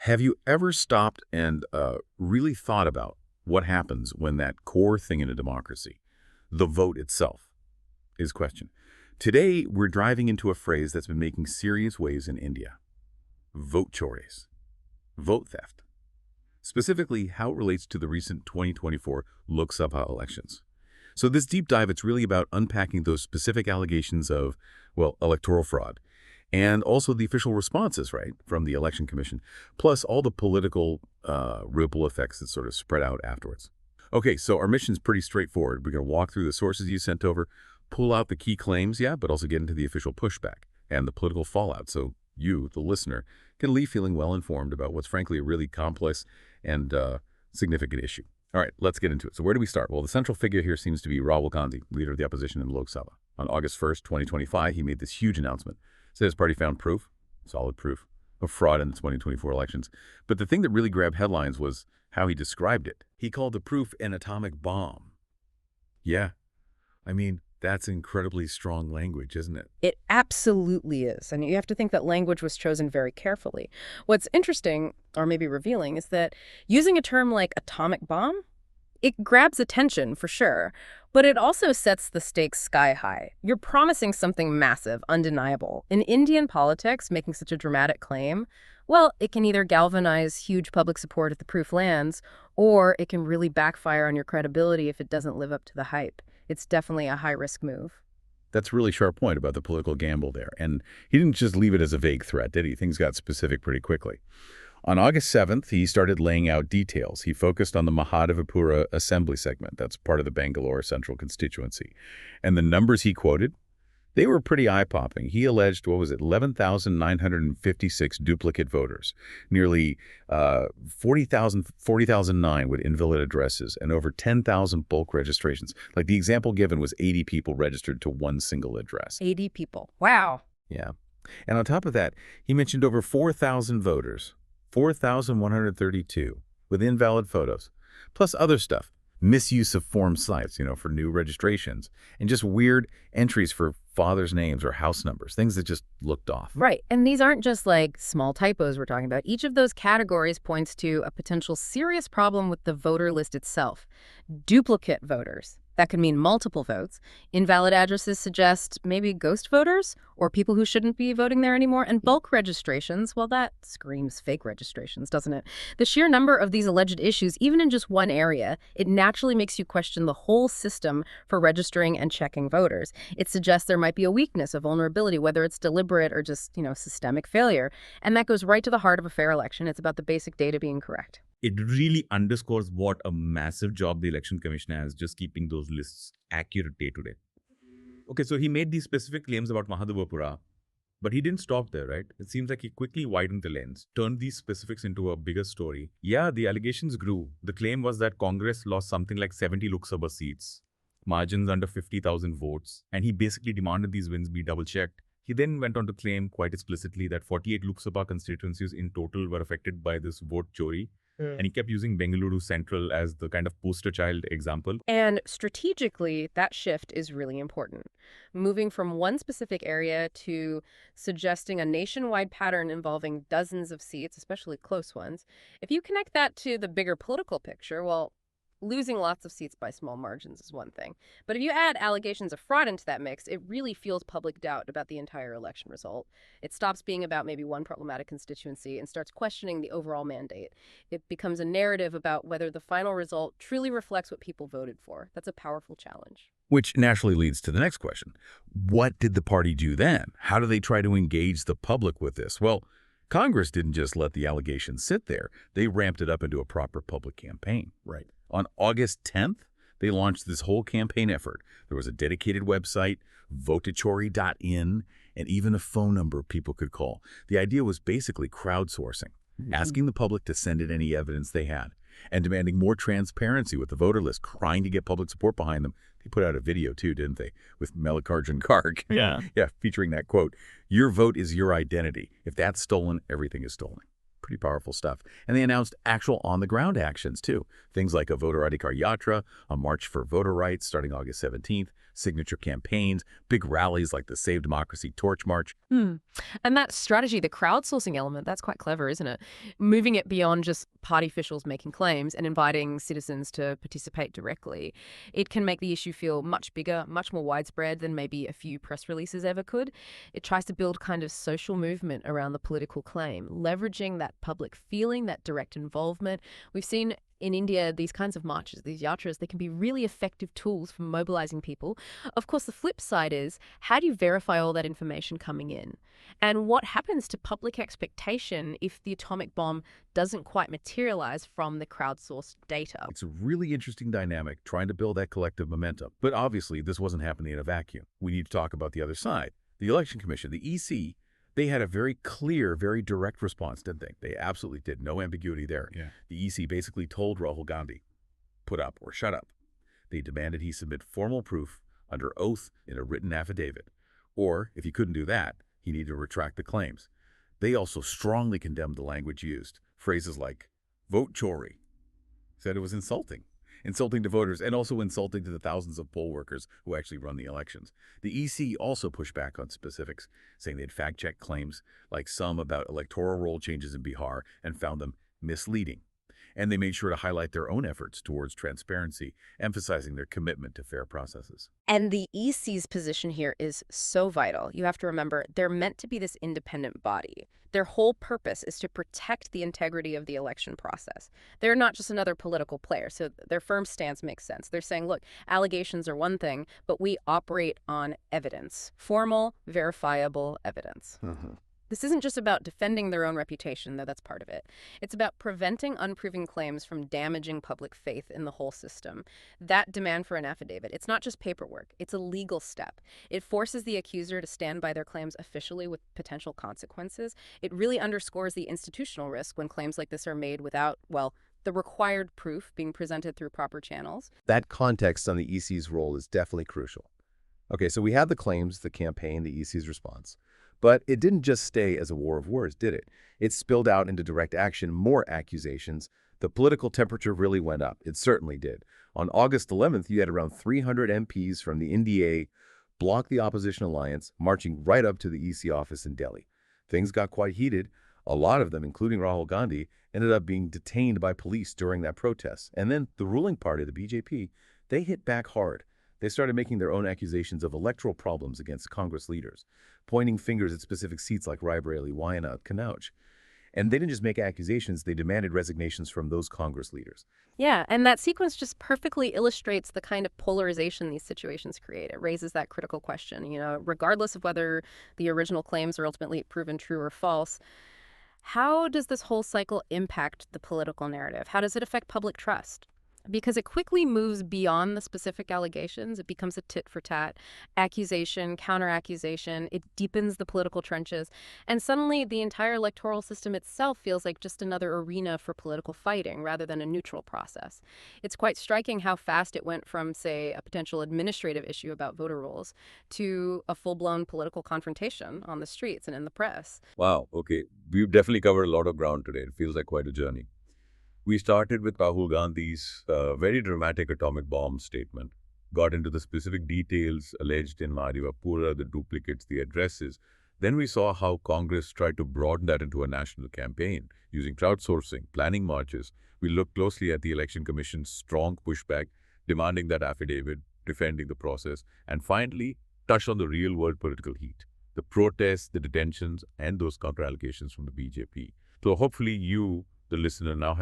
Have you ever stopped and really thought about what happens when that core thing in a democracy, the vote itself, is questioned? Today, we're driving into a phrase that's been making serious waves in India. Vote choris, vote theft. Specifically, how it relates to the recent 2024 Lok Sabha elections. So this deep dive, it's really about unpacking those specific allegations of, well, electoral fraud, and also the official responses, right, from the Election Commission, plus all the political ripple effects that sort of spread out afterwards. Okay, so our mission's pretty straightforward. We're going to walk through the sources you sent over, pull out the key claims, yeah, but also get into the official pushback and the political fallout, so you, the listener, can leave feeling well-informed about what's frankly a really complex and significant issue. All right, let's get into it. So where do we start? Well, the central figure here seems to be Rahul Gandhi, leader of the opposition in Lok Sabha. On August 1st, 2025, he made this huge announcement. Said his party found proof, solid proof, of fraud in the 2024 elections. But the thing that really grabbed headlines was how he described it. He called the proof an atomic bomb. Yeah, I mean, that's incredibly strong language, isn't it? It absolutely is. And you have to think that language was chosen very carefully. What's interesting, or maybe revealing, is that using a term like atomic bomb, it grabs attention for sure, but it also sets the stakes sky high. You're promising something massive, undeniable. In Indian politics, making such a dramatic claim, well, it can either galvanize huge public support if the proof lands, or it can really backfire on your credibility if it doesn't live up to the hype. It's definitely a high-risk move. That's a really sharp point about the political gamble there. And he didn't just leave it as a vague threat, did he? Things got specific pretty quickly. On August 7th, he started laying out details. He focused on the Mahadevapura assembly segment. That's part of the Bangalore Central constituency. And the numbers he quoted, they were pretty eye-popping. He alleged, 11,956 duplicate voters, nearly 40,009 with invalid addresses, and over 10,000 bulk registrations. Like the example given was 80 people registered to one single address. 80 people. Wow. Yeah. And on top of that, he mentioned over 4,000 voters, 4,132 with invalid photos, plus other stuff. Misuse of form sites, for new registrations, and just weird entries for fathers' names or house numbers, things that just looked off. Right. And these aren't just like small typos we're talking about. Each of those categories points to a potential serious problem with the voter list itself. Duplicate voters. That could mean multiple votes. Invalid addresses suggest maybe ghost voters or people who shouldn't be voting there anymore. And bulk registrations, well, that screams fake registrations, doesn't it? The sheer number of these alleged issues, even in just one area, it naturally makes you question the whole system for registering and checking voters. It suggests there might be a weakness, a vulnerability, whether it's deliberate or just, systemic failure. And that goes right to the heart of a fair election. It's about the basic data being correct. It really underscores what a massive job the Election Commission has, just keeping those lists accurate day to day. Okay, so he made these specific claims about Mahadevapura, but he didn't stop there, right? It seems like he quickly widened the lens, turned these specifics into a bigger story. Yeah, the allegations grew. The claim was that Congress lost something like 70 Lok Sabha seats, margins under 50,000 votes, and he basically demanded these wins be double-checked. He then went on to claim quite explicitly that 48 Lok Sabha constituencies in total were affected by this vote chori. And he kept using Bengaluru Central as the kind of poster child example. And strategically, that shift is really important. Moving from one specific area to suggesting a nationwide pattern involving dozens of seats, especially close ones. If you connect that to the bigger political picture, well, losing lots of seats by small margins is one thing. But if you add allegations of fraud into that mix, it really fuels public doubt about the entire election result. It stops being about maybe one problematic constituency and starts questioning the overall mandate. It becomes a narrative about whether the final result truly reflects what people voted for. That's a powerful challenge. Which naturally leads to the next question. What did the party do then? How do they try to engage the public with this? Well, Congress didn't just let the allegations sit there. They ramped it up into a proper public campaign. Right. On August 10th, they launched this whole campaign effort. There was a dedicated website, votachori.in, and even a phone number people could call. The idea was basically crowdsourcing, asking the public to send in any evidence they had, and demanding more transparency with the voter list, trying to get public support behind them. They put out a video too, didn't they, with Mallikarjun Kharge? Yeah. Yeah, featuring that quote, "Your vote is your identity. If that's stolen, everything is stolen." Pretty powerful stuff. And they announced actual on-the-ground actions, too. Things like a Voter Adhikar Yatra, a march for voter rights starting August 17th, signature campaigns, big rallies like the Save Democracy Torch March. And that strategy, the crowdsourcing element, that's quite clever, isn't it? Moving it beyond just party officials making claims and inviting citizens to participate directly. It can make the issue feel much bigger, much more widespread than maybe a few press releases ever could. It tries to build kind of social movement around the political claim, leveraging that public feeling, that direct involvement. We've seen in India, these kinds of marches, these yatras, they can be really effective tools for mobilizing people. Of course, the flip side is, how do you verify all that information coming in? And what happens to public expectation if the atomic bomb doesn't quite materialize from the crowdsourced data? It's a really interesting dynamic trying to build that collective momentum. But obviously, this wasn't happening in a vacuum. We need to talk about the other side. The Election Commission, the EC, they had a very clear, very direct response, didn't they? They absolutely did. No ambiguity there. Yeah. The EC basically told Rahul Gandhi, put up or shut up. They demanded he submit formal proof under oath in a written affidavit. Or, if he couldn't do that, he needed to retract the claims. They also strongly condemned the language used. Phrases like, vote chori, said it was insulting to voters and also insulting to the thousands of poll workers who actually run the elections. The EC also pushed back on specifics, saying they'd fact-checked claims like some about electoral roll changes in Bihar and found them misleading. And they made sure to highlight their own efforts towards transparency, emphasizing their commitment to fair processes. And the EC's position here is so vital. You have to remember, they're meant to be this independent body. Their whole purpose is to protect the integrity of the election process. They're not just another political player, so their firm stance makes sense. They're saying, look, allegations are one thing, but we operate on evidence, formal, verifiable evidence. This isn't just about defending their own reputation, though that's part of it. It's about preventing unproven claims from damaging public faith in the whole system. That demand for an affidavit, it's not just paperwork, it's a legal step. It forces the accuser to stand by their claims officially with potential consequences. It really underscores the institutional risk when claims like this are made without, well, the required proof being presented through proper channels. That context on the EC's role is definitely crucial. Okay, so we have the claims, the campaign, the EC's response. But it didn't just stay as a war of words, did it? It spilled out into direct action, more accusations. The political temperature really went up. It certainly did. On August 11th, you had around 300 MPs from the NDA block the opposition alliance, marching right up to the EC office in Delhi. Things got quite heated. A lot of them, including Rahul Gandhi, ended up being detained by police during that protest. And then the ruling party, the BJP, they hit back hard. They started making their own accusations of electoral problems against Congress leaders, pointing fingers at specific seats like Raebareli, Wayanad, Kannauj. And they didn't just make accusations, they demanded resignations from those Congress leaders. Yeah, and that sequence just perfectly illustrates the kind of polarization these situations create. It raises that critical question, regardless of whether the original claims are ultimately proven true or false. How does this whole cycle impact the political narrative? How does it affect public trust? Because it quickly moves beyond the specific allegations. It becomes a tit-for-tat, accusation, counter-accusation. It deepens the political trenches. And suddenly, the entire electoral system itself feels like just another arena for political fighting rather than a neutral process. It's quite striking how fast it went from, say, a potential administrative issue about voter rolls to a full-blown political confrontation on the streets and in the press. Wow, okay. We've definitely covered a lot of ground today. It feels like quite a journey. We started with Rahul Gandhi's very dramatic atomic bomb statement, got into the specific details alleged in Mahadevapura, the duplicates, the addresses. Then we saw how Congress tried to broaden that into a national campaign using crowdsourcing, planning marches. We looked closely at the Election Commission's strong pushback, demanding that affidavit, defending the process, and finally touched on the real-world political heat, the protests, the detentions, and those counter-allegations from the BJP. So hopefully you, the listener, now have